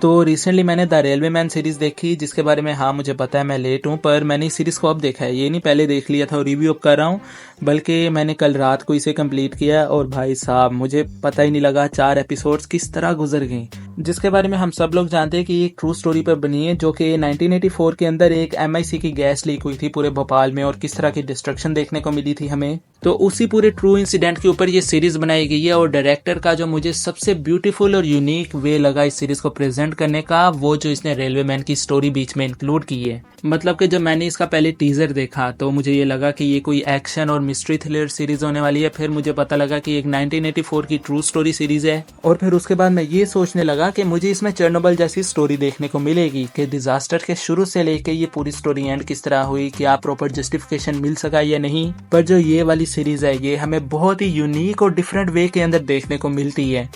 तो रिसेंटली मैंने the railway man series देखी, जिसके बारे में हाँ मुझे पता है मैं लेट हूँ, पर मैंने इस सीरीज को अब देखा है। ये नहीं पहले देख लिया था और रिव्यू अब कर रहा हूँ, बल्कि मैंने कल रात को इसे कंप्लीट किया और भाई साहब मुझे पता ही नहीं लगा 4 एपिसोड्स किस तरह गुजर गए। जिसके बारे में हम सब लोग जानते हैं कि ये एक ट्रू स्टोरी पर बनी है, जो कि 1984 के अंदर एक MI6 की गैस लीक हुई थी पूरे भोपाल में और किस तरह की डिस्ट्रक्शन देखने को मिली थी हमें। तो उसी पूरे ट्रू इंसिडेंट के ऊपर ये सीरीज बनाई गई है और डायरेक्टर का जो मुझे सबसे ब्यूटीफुल और यूनिक वे लगा इस सीरीज को प्रेजेंट करने का, वो जो इसने रेलवे मैन की स्टोरी बीच में इंक्लूड की है। मतलब कि जब मैंने इसका पहले टीजर देखा तो मुझे ये लगा कि ये कोई एक्शन और मिस्ट्री थ्रिलर सीरीज होने वाली है। फिर मुझे पता लगा कि एक 1984 की ट्रू स्टोरी सीरीज है और फिर उसके बाद मैं ये सोचने लगा कि मुझे इसमें चेरनोबिल जैसी स्टोरी देखने को मिलेगी कि डिजास्टर के शुरू से लेके ये पूरी स्टोरी एंड किस तरह हुई, क्या प्रॉपर जस्टिफिकेशन मिल सका या नहीं। पर जो ये वाली सीरीज है ये हमें बहुत ही यूनिक और डिफरेंट वे के अंदर देखने को मिलती है,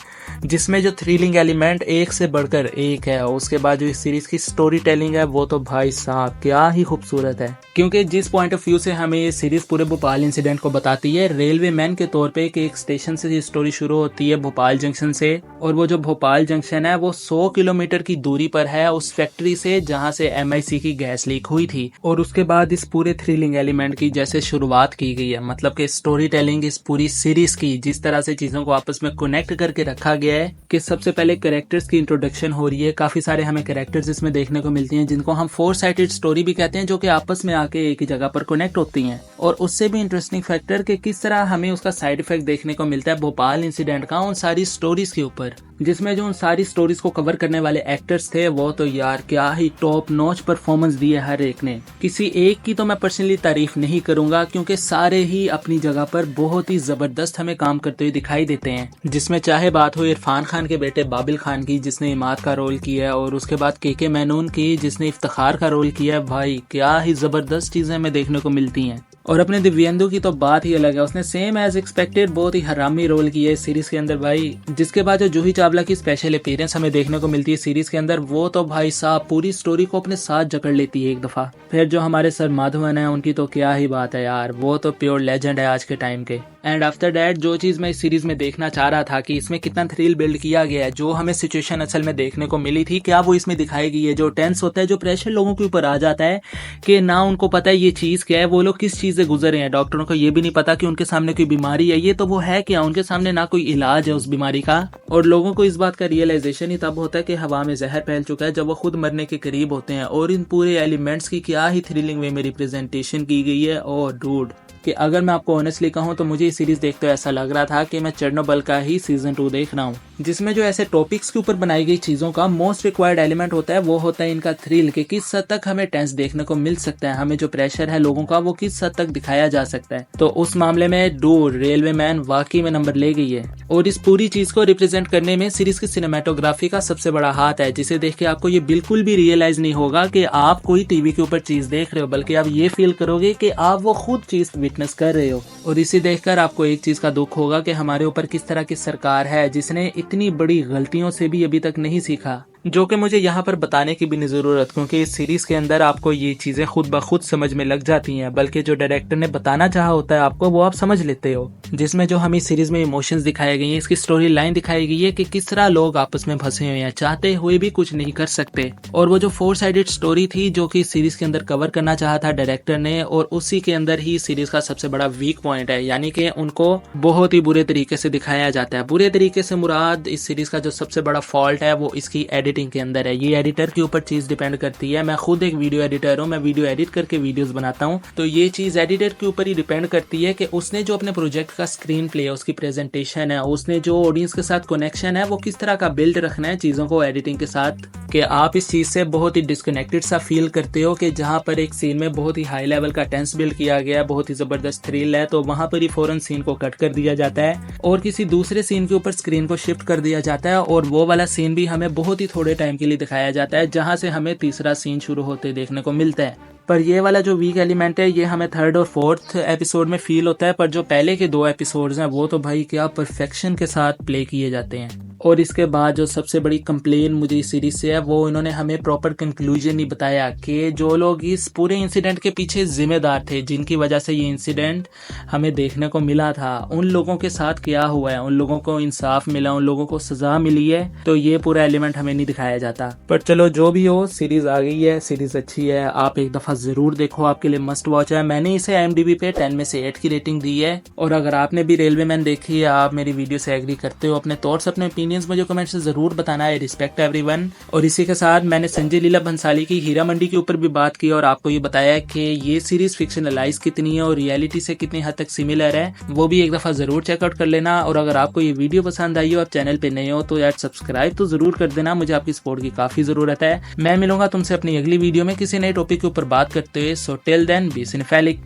जिसमें जो थ्रिलिंग एलिमेंट एक से बढ़कर एक है। उसके बाद जो इस सीरीज की स्टोरी टेलिंग है वो तो भाई साहब क्या ही खूबसूरत है, क्योंकि जिस पॉइंट ऑफ व्यू से हमें ये सीरीज पूरे भोपाल इंसिडेंट को बताती है, रेलवे मैन के तौर पे कि एक स्टेशन से ये स्टोरी शुरू होती है भोपाल जंक्शन से, और वो जो भोपाल जंक्शन है वो 100 किलोमीटर की दूरी पर है उस फैक्ट्री से जहाँ से MI6 की गैस लीक हुई थी। और उसके बाद इस पूरे थ्रिलिंग एलिमेंट की जैसे शुरुआत की गई है, मतलब कि स्टोरी टेलिंग इस पूरी सीरीज की जिस तरह से चीजों को आपस में कनेक्ट करके रखा गया है कि सबसे पहले कैरेक्टर्स की इंट्रोडक्शन हो रही है। काफी सारे हमें कैरेक्टर्स इसमें देखने को मिलती हैं जिनको हम 4 साइडेड स्टोरी भी कहते हैं, जो कि आपस में आके एक ही जगह पर कनेक्ट होती हैं। और उससे भी इंटरेस्टिंग फैक्टर कि किस तरह हमें उसका साइड इफेक्ट देखने को मिलता है भोपाल इंसिडेंट का उन सारी स्टोरीज के ऊपर, जिसमें जो उन सारी स्टोरीज को कवर करने वाले एक्टर्स थे वो तो यार क्या ही टॉप नॉच परफॉर्मेंस दी है हर एक ने। किसी एक की तो मैं पर्सनली तारीफ नहीं करूंगा, क्योंकि सारे ही अपनी जगह पर बहुत ही जबरदस्त हमें काम करते हुए दिखाई देते हैं। जिसमें चाहे बात हो इरफान खान के बेटे बाबिल खान की जिसने इमाद का रोल किया है, और उसके बाद के मैनून की जिसने इफ्तिखार का रोल किया है। भाई क्या ही जबरदस्त चीजें हमें देखने को मिलती हैं। और अपने दिव्येंदु की तो बात ही अलग है, उसने सेम एज एक्सपेक्टेड बहुत ही हरामी रोल किया है सीरीज के अंदर भाई। जिसके बाद जो जूही चावला की स्पेशल अपीयरेंस हमें देखने को मिलती है सीरीज के अंदर, वो तो भाई साहब पूरी स्टोरी को अपने साथ जकड़ लेती है एक दफा। फिर जो हमारे सर माधवन है उनकी तो क्या ही बात है यार, वो तो प्योर लेजेंड है आज के टाइम के। एंड आफ्टर दैट जो चीज मैं इस सीरीज में देखना चाह रहा था कि इसमें कितना थ्रिल बिल्ड किया गया है, जो हमें सिचुएशन असल में देखने को मिली थी क्या वो इसमें दिखाई गई है। जो टेंस होता है, जो प्रेशर लोगों के ऊपर आ जाता है कि ना उनको पता है ये चीज क्या है, वो लोग किस चीज से गुजरे हैं, डॉक्टरों को ये भी नहीं पता कि उनके सामने कोई बीमारी है, ये तो वो है क्या, उनके सामने ना कोई इलाज है उस बीमारी का। और लोगों को इस बात का रियलाइजेशन ही तब होता है कि हवा में जहर फैल चुका है, जब वो खुद मरने के करीब होते हैं। और इन पूरे एलिमेंट्स की क्या ही थ्रिलिंग वे में रिप्रेजेंटेशन की गई है। और डूड कि अगर मैं आपको ऑनेस्टली कहूँ तो मुझे ये सीरीज देखते ऐसा लग रहा था कि मैं चेरनोबिल का ही सीजन 2 देख रहा हूँ, जिसमें जो ऐसे टॉपिक्स के ऊपर बनाई गई चीजों का मोस्ट रिक्वायर्ड एलिमेंट होता है वो होता है इनका थ्रिल, कि किस हद तक हमें टेंस देखने को मिल सकता है, हमें जो प्रेशर है लोगों का वो किस हद तक दिखाया जा सकता है। तो उस मामले में डूड रेलवे मैन वाकई में नंबर ले गई है। और इस पूरी चीज को रिप्रेजेंट करने में सीरीज की सिनेमेटोग्राफी का सबसे बड़ा हाथ है, जिसे देख के आपको ये बिल्कुल भी रियलाइज नहीं होगा कि आप कोई टीवी के ऊपर चीज देख रहे हो, बल्कि आप ये फील करोगे कि आप वो खुद चीज विटनेस कर रहे हो। और इसे देखकर आपको एक चीज का दुख होगा कि हमारे ऊपर किस तरह की सरकार है जिसने इतनी बड़ी गलतियों से भी अभी तक नहीं सीखा, जो कि मुझे यहाँ पर बताने की भी नहीं जरूरत, क्योंकि इस सीरीज के अंदर आपको ये चीजें खुद ब खुद समझ में लग जाती हैं, बल्कि जो डायरेक्टर ने बताना चाहा होता है आपको वो आप समझ लेते हो। जिसमें जो हमें सीरीज में इमोशंस दिखाए गए हैं, इसकी स्टोरी लाइन दिखाई गई है कि किस तरह लोग आपस में फंसे हुए हैं, चाहते हुए भी कुछ नहीं कर सकते। और वो जो 4 साइडेड स्टोरी थी जो कि सीरीज के अंदर कवर करना चाहा था डायरेक्टर ने, और उसी के अंदर ही सीरीज का सबसे बड़ा वीक पॉइंट है, यानी कि उनको बहुत ही बुरे तरीके से दिखाया जाता है। बुरे तरीके से मुराद इस सीरीज का जो सबसे बड़ा फॉल्ट है वो इसकी एडिटिंग के अंदर है। ये एडिटर के ऊपर चीज डिपेंड करती है। मैं खुद एक वीडियो एडिटर हूँ, मैं वीडियो एडिट करके वीडियोस बनाता हूँ, तो ये चीज एडिटर के ऊपर ही डिपेंड करती है कि उसने जो अपने प्रोजेक्ट का स्क्रीन प्ले है, उसकी प्रेजेंटेशन है, उसने जो ऑडियंस के साथ कनेक्शन है वो किस तरह का बिल्ड रखना है चीजों को एडिटिंग के साथ, कि आप इस चीज से बहुत ही डिस्कनेक्टेड सा फील करते हो कि जहाँ पर एक सीन में बहुत ही हाई लेवल का टेंस बिल्ड किया गया है, बहुत ही जबरदस्त थ्रिल है, तो वहां पर ही फौरन सीन को कट कर दिया जाता है और किसी दूसरे सीन के ऊपर स्क्रीन को शिफ्ट कर दिया जाता है, और वो वाला सीन भी हमें बहुत ही थोड़े टाइम के लिए दिखाया जाता है, जहां से हमें तीसरा सीन शुरू होते देखने को मिलता है। पर ये वाला जो वीक एलिमेंट है ये हमें थर्ड और फोर्थ एपिसोड में फील होता है, पर जो पहले के 2 एपिसोड्स हैं वो तो भाई क्या परफेक्शन के साथ प्ले किए जाते हैं। और इसके बाद जो सबसे बड़ी कंप्लेन मुझे इस सीरीज से है वो इन्होंने हमें प्रॉपर कंक्लूजन नहीं बताया कि जो लोग इस पूरे इंसिडेंट के पीछे जिम्मेदार थे, जिनकी वजह से ये इंसिडेंट हमें देखने को मिला था, उन लोगों के साथ क्या हुआ है, उन लोगों को इंसाफ मिला, उन लोगों को सजा मिली है, तो ये पूरा एलिमेंट हमें नहीं दिखाया जाता। पर चलो जो भी हो, सीरीज आ गई है, सीरीज अच्छी है, आप एक दफा जरूर देखो, आपके लिए मस्ट वॉच है। मैंने इसे IMDb पे 10 में से 8 की रेटिंग दी है। और अगर आपने भी रेलवे मैन देखी है, आप मेरी वीडियो से एग्री करते हो, अपने थॉट्स अपने ओपिनियंस मुझे कमेंट से जरूर बताना है। Respect everyone. और इसी के साथ मैंने संजय लीला भंसाली की हीरा मंडी के ऊपर भी बात की और आपको ये बताया कि ये सीरीज फिक्शनलाइज कितनी है और रियलिटी से कितनी हद तक सिमिलर है, वो भी एक दफा जरूर चेकआउट कर लेना। और अगर आपको ये वीडियो पसंद आई हो, आप चैनल पे नए हो, तो यार सब्सक्राइब तो जरूर कर देना, मुझे आपकी सपोर्ट की काफी जरूरत है। मैं मिलूंगा तुमसे अपनी अगली वीडियो में किसी नए टॉपिक के ऊपर बात करते हुए। So till then be सिनेफेलिक।